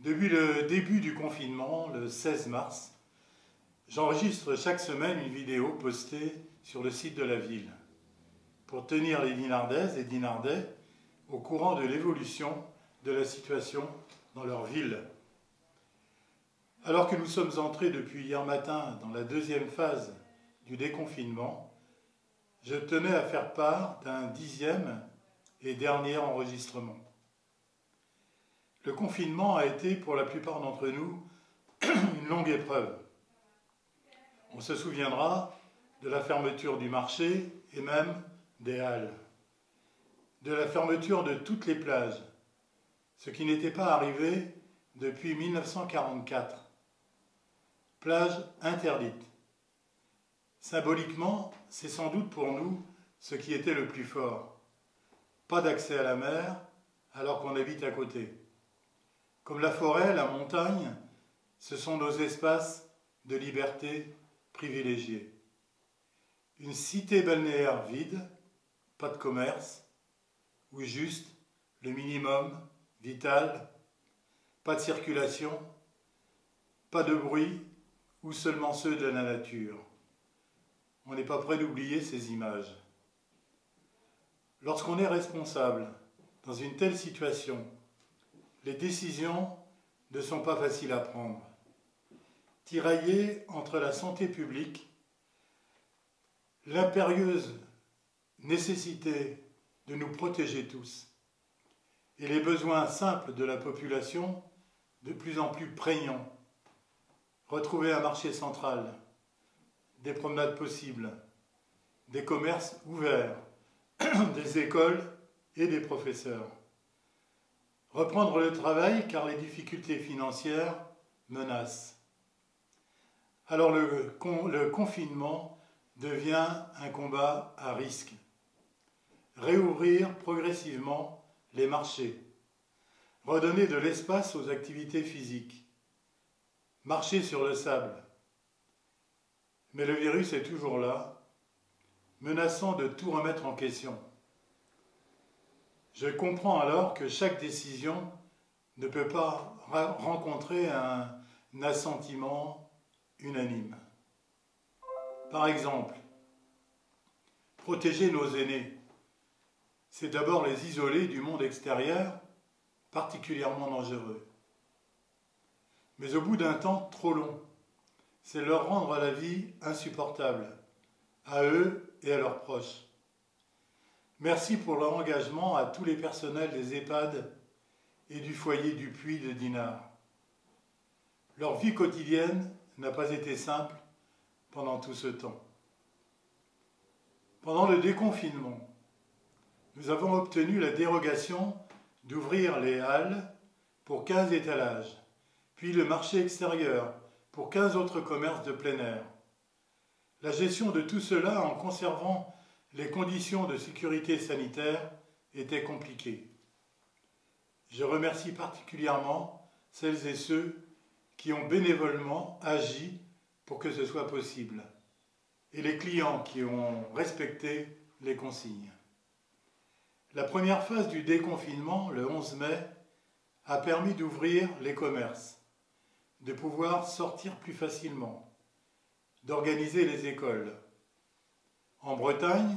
Depuis le début du confinement, le 16 mars, j'enregistre chaque semaine une vidéo postée sur le site de la ville pour tenir les Dinardaises et Dinardais au courant de l'évolution de la situation dans leur ville. Alors que nous sommes entrés depuis hier matin dans la deuxième phase du déconfinement, je tenais à faire part d'un 10e et dernier enregistrement. Le confinement a été pour la plupart d'entre nous une longue épreuve. On se souviendra de la fermeture du marché et même des halles, de la fermeture de toutes les plages, ce qui n'était pas arrivé depuis 1944. Plage interdite. Symboliquement, c'est sans doute pour nous ce qui était le plus fort. Pas d'accès à la mer alors qu'on habite à côté. Comme la forêt, la montagne, ce sont nos espaces de liberté privilégiés. Une cité balnéaire vide, pas de commerce, ou juste le minimum vital, pas de circulation, pas de bruit, ou seulement ceux de la nature. On n'est pas prêt d'oublier ces images. Lorsqu'on est responsable dans une telle situation, les décisions ne sont pas faciles à prendre. Tiraillées entre la santé publique, l'impérieuse nécessité de nous protéger tous et les besoins simples de la population de plus en plus prégnants. Retrouver un marché central, des promenades possibles, des commerces ouverts, des écoles et des professeurs. Reprendre le travail car les difficultés financières menacent. Alors le confinement devient un combat à risque. Réouvrir progressivement les marchés. Redonner de l'espace aux activités physiques. Marcher sur le sable. Mais le virus est toujours là, menaçant de tout remettre en question. Je comprends alors que chaque décision ne peut pas rencontrer un assentiment unanime. Par exemple, protéger nos aînés, c'est d'abord les isoler du monde extérieur, particulièrement dangereux. Mais au bout d'un temps trop long, c'est leur rendre la vie insupportable, à eux et à leurs proches. Merci pour leur engagement à tous les personnels des EHPAD et du foyer du Puy de Dinard. Leur vie quotidienne n'a pas été simple pendant tout ce temps. Pendant le déconfinement, nous avons obtenu la dérogation d'ouvrir les halles pour 15 étalages, puis le marché extérieur pour 15 autres commerces de plein air. La gestion de tout cela en conservant les conditions de sécurité sanitaire étaient compliquées. Je remercie particulièrement celles et ceux qui ont bénévolement agi pour que ce soit possible, et les clients qui ont respecté les consignes. La première phase du déconfinement, le 11 mai, a permis d'ouvrir les commerces, de pouvoir sortir plus facilement, d'organiser les écoles. En Bretagne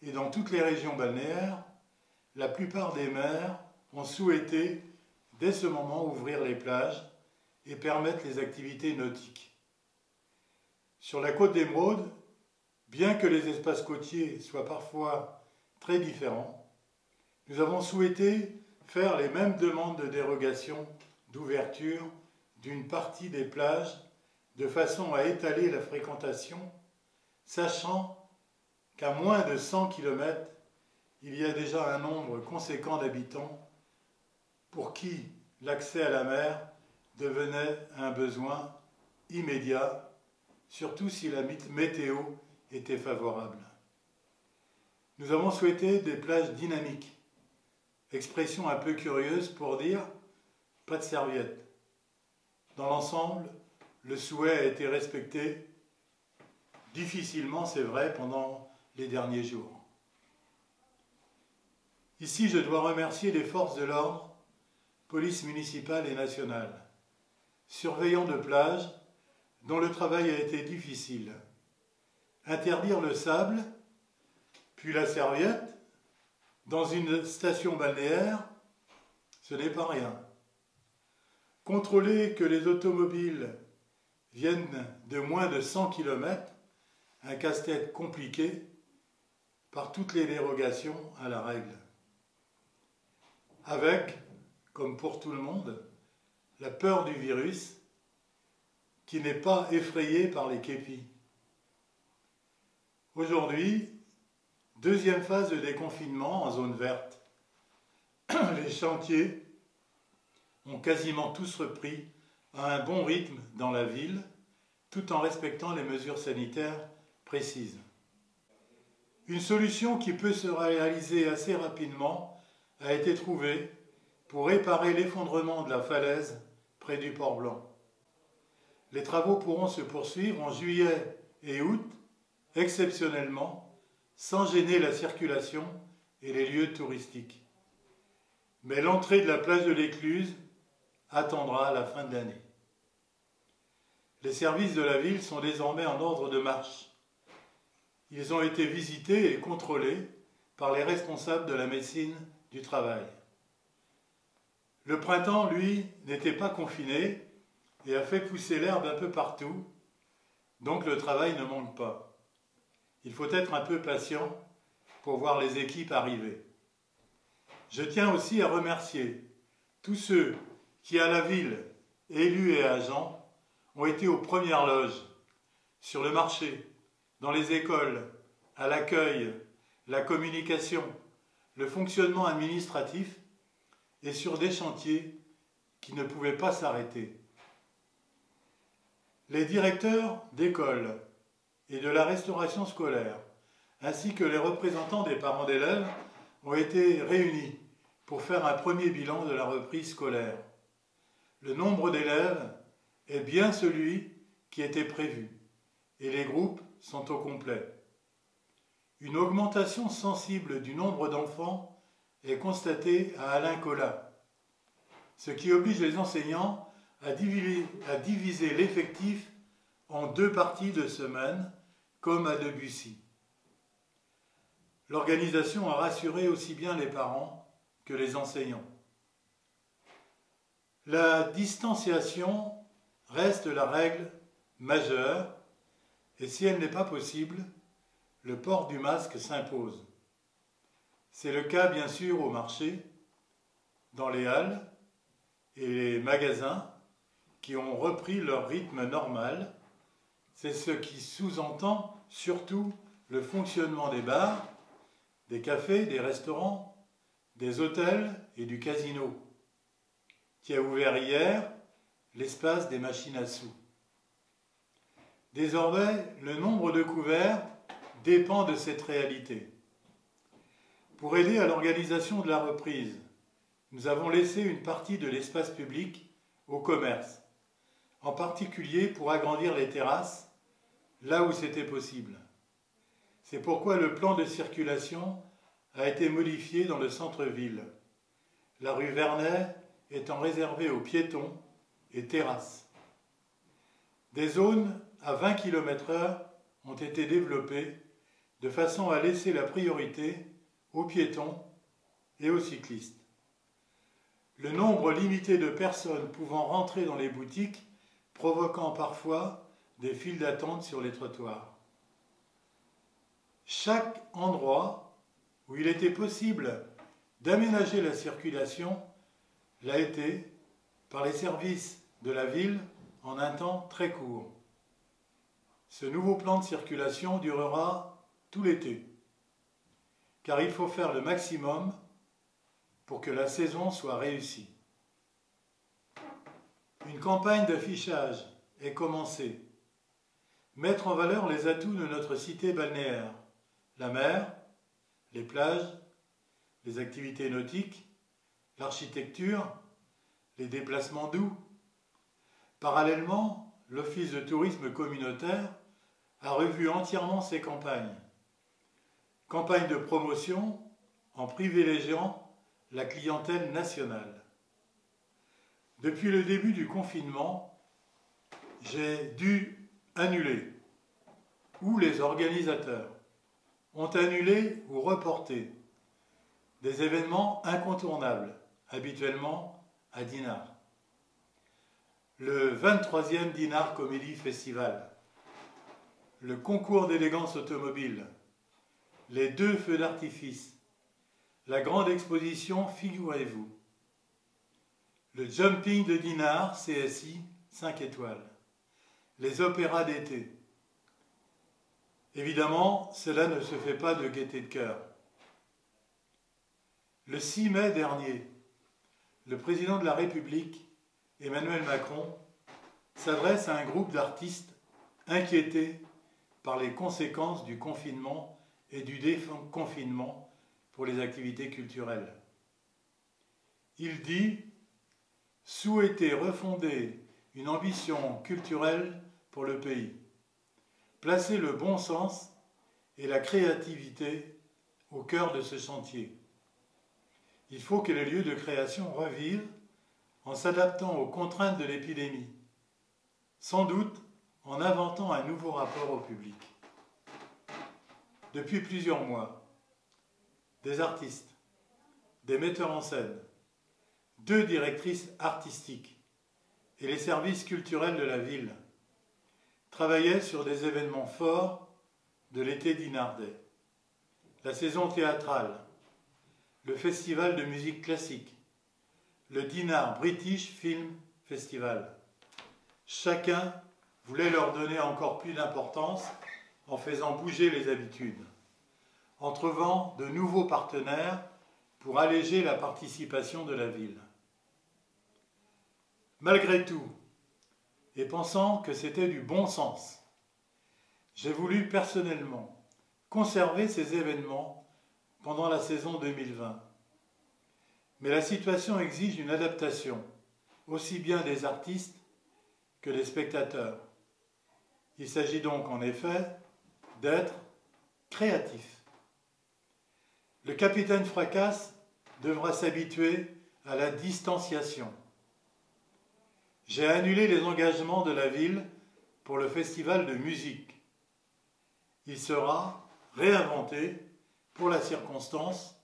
et dans toutes les régions balnéaires, la plupart des maires ont souhaité, dès ce moment, ouvrir les plages et permettre les activités nautiques. Sur la côte d'Émeraude, bien que les espaces côtiers soient parfois très différents, nous avons souhaité faire les mêmes demandes de dérogation d'ouverture d'une partie des plages de façon à étaler la fréquentation, sachant qu'à moins de 100 km, il y a déjà un nombre conséquent d'habitants pour qui l'accès à la mer devenait un besoin immédiat, surtout si la météo était favorable. Nous avons souhaité des plages dynamiques, expression un peu curieuse pour dire « pas de serviettes ». Dans l'ensemble, le souhait a été respecté, difficilement c'est vrai, pendant les derniers jours. Ici, je dois remercier les forces de l'ordre police municipale et nationale, surveillants de plage, dont le travail a été difficile, interdire le sable, puis la serviette, dans une station balnéaire, ce n'est pas rien. Contrôler que les automobiles viennent de moins de 100 km, un casse-tête compliqué par toutes les dérogations à la règle. Avec, comme pour tout le monde, la peur du virus qui n'est pas effrayé par les képis. Aujourd'hui, deuxième phase de déconfinement en zone verte. Les chantiers ont quasiment tous repris à un bon rythme dans la ville, tout en respectant les mesures sanitaires précises. Une solution qui peut se réaliser assez rapidement a été trouvée pour réparer l'effondrement de la falaise près du Port Blanc. Les travaux pourront se poursuivre en juillet et août, exceptionnellement, sans gêner la circulation et les lieux touristiques. Mais l'entrée de la plage de l'Écluse attendra la fin de l'année. Les services de la ville sont désormais en ordre de marche. Ils ont été visités et contrôlés par les responsables de la médecine du travail. Le printemps, lui, n'était pas confiné et a fait pousser l'herbe un peu partout, donc le travail ne manque pas. Il faut être un peu patient pour voir les équipes arriver. Je tiens aussi à remercier tous ceux qui, à la ville, élus et agents, ont été aux premières loges, sur le marché, dans les écoles, à l'accueil, la communication, le fonctionnement administratif et sur des chantiers qui ne pouvaient pas s'arrêter. Les directeurs d'école et de la restauration scolaire, ainsi que les représentants des parents d'élèves, ont été réunis pour faire un premier bilan de la reprise scolaire. Le nombre d'élèves est bien celui qui était prévu et les groupes sont au complet. Une augmentation sensible du nombre d'enfants est constatée à Alain Colas, ce qui oblige les enseignants à diviser l'effectif en 2 parties de semaine, comme à Debussy. L'organisation a rassuré aussi bien les parents que les enseignants. La distanciation reste la règle majeure et si elle n'est pas possible, le port du masque s'impose. C'est le cas bien sûr au marché, dans les halles et les magasins qui ont repris leur rythme normal. C'est ce qui sous-entend surtout le fonctionnement des bars, des cafés, des restaurants, des hôtels et du casino, qui a ouvert hier l'espace des machines à sous. Désormais, le nombre de couverts dépend de cette réalité. Pour aider à l'organisation de la reprise, nous avons laissé une partie de l'espace public au commerce, en particulier pour agrandir les terrasses, là où c'était possible. C'est pourquoi le plan de circulation a été modifié dans le centre-ville, la rue Vernet étant réservée aux piétons et terrasses. Des zones à 20 km/h ont été développées de façon à laisser la priorité aux piétons et aux cyclistes. Le nombre limité de personnes pouvant rentrer dans les boutiques provoquant parfois des files d'attente sur les trottoirs. Chaque endroit où il était possible d'aménager la circulation l'a été par les services de la ville en un temps très court. Ce nouveau plan de circulation durera tout l'été, car il faut faire le maximum pour que la saison soit réussie. Une campagne d'affichage est commencée. Mettre en valeur les atouts de notre cité balnéaire, la mer, les plages, les activités nautiques, l'architecture, les déplacements doux. Parallèlement, l'Office de tourisme communautaire a revu entièrement ses campagnes. Campagne de promotion en privilégiant la clientèle nationale. Depuis le début du confinement, j'ai dû annuler, ou les organisateurs ont annulé ou reporté des événements incontournables, habituellement à Dinard. Le 23e Dinard Comedy Festival, le concours d'élégance automobile, les 2 feux d'artifice, la grande exposition Figurez-vous, le jumping de Dinard, CSI 5 étoiles, les opéras d'été. Évidemment, cela ne se fait pas de gaieté de cœur. Le 6 mai dernier, le président de la République, Emmanuel Macron, s'adresse à un groupe d'artistes inquiétés par les conséquences du confinement et du déconfinement pour les activités culturelles. Il dit « Souhaiter refonder une ambition culturelle pour le pays, placer le bon sens et la créativité au cœur de ce chantier. Il faut que les lieux de création revivent en s'adaptant aux contraintes de l'épidémie, sans doute en inventant un nouveau rapport au public. » Depuis plusieurs mois, des artistes, des metteurs en scène, 2 directrices artistiques et les services culturels de la ville travaillaient sur des événements forts de l'été dinardais. La saison théâtrale, le festival de musique classique, le Dinard British Film Festival. Chacun voulait leur donner encore plus d'importance en faisant bouger les habitudes, en trouvant de nouveaux partenaires pour alléger la participation de la ville. Malgré tout, et pensant que c'était du bon sens, j'ai voulu personnellement conserver ces événements pendant la saison 2020. Mais la situation exige une adaptation, aussi bien des artistes que des spectateurs. Il s'agit donc en effet d'être créatif. Le capitaine Fracasse devra s'habituer à la distanciation. J'ai annulé les engagements de la ville pour le festival de musique. Il sera réinventé pour la circonstance,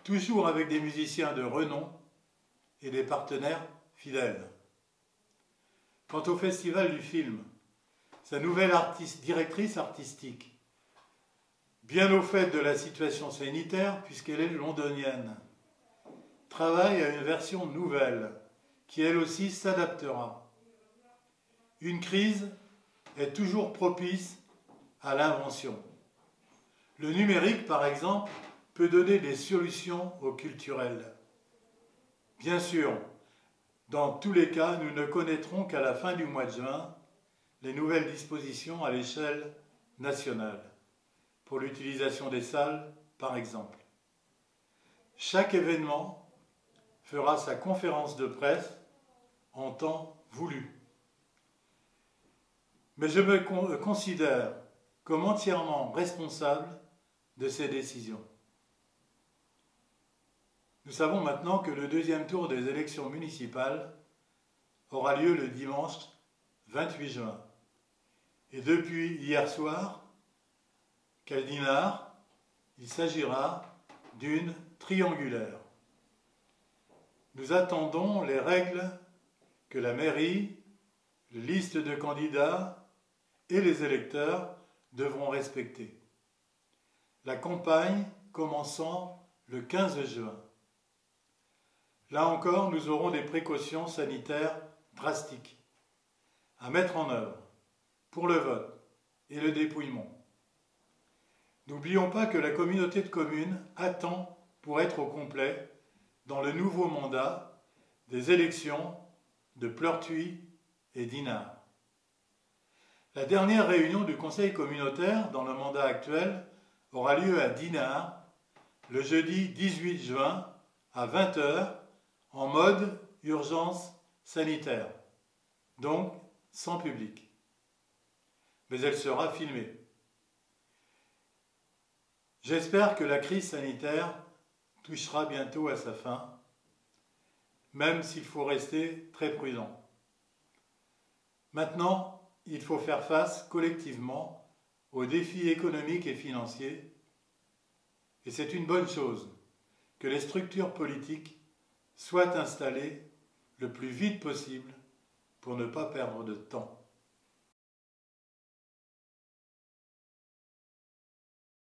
toujours avec des musiciens de renom et des partenaires fidèles. Quant au festival du film, sa nouvelle directrice artistique, bien au fait de la situation sanitaire puisqu'elle est londonienne, travaille à une version nouvelle qui elle aussi s'adaptera. Une crise est toujours propice à l'invention. Le numérique, par exemple, peut donner des solutions au culturel. Bien sûr, dans tous les cas, nous ne connaîtrons qu'à la fin du mois de juin les nouvelles dispositions à l'échelle nationale, pour l'utilisation des salles, par exemple. Chaque événement fera sa conférence de presse en temps voulu. Mais je me considère comme entièrement responsable de ces décisions. Nous savons maintenant que le 2e tour des élections municipales aura lieu le dimanche 28 juin. Et depuis hier soir, qu'à Dinard, il s'agira d'une triangulaire. Nous attendons les règles que la mairie, les listes de candidats et les électeurs devront respecter. La campagne commençant le 15 juin. Là encore, nous aurons des précautions sanitaires drastiques à mettre en œuvre pour le vote et le dépouillement. N'oublions pas que la communauté de communes attend pour être au complet dans le nouveau mandat des élections de Pleurtuis et Dinard. La dernière réunion du conseil communautaire dans le mandat actuel aura lieu à Dinard le jeudi 18 juin à 20 h en mode urgence sanitaire, donc sans public. Mais elle sera filmée. J'espère que la crise sanitaire touchera bientôt à sa fin, même s'il faut rester très prudent. Maintenant, il faut faire face collectivement aux défis économiques et financiers, et c'est une bonne chose que les structures politiques soient installées le plus vite possible pour ne pas perdre de temps.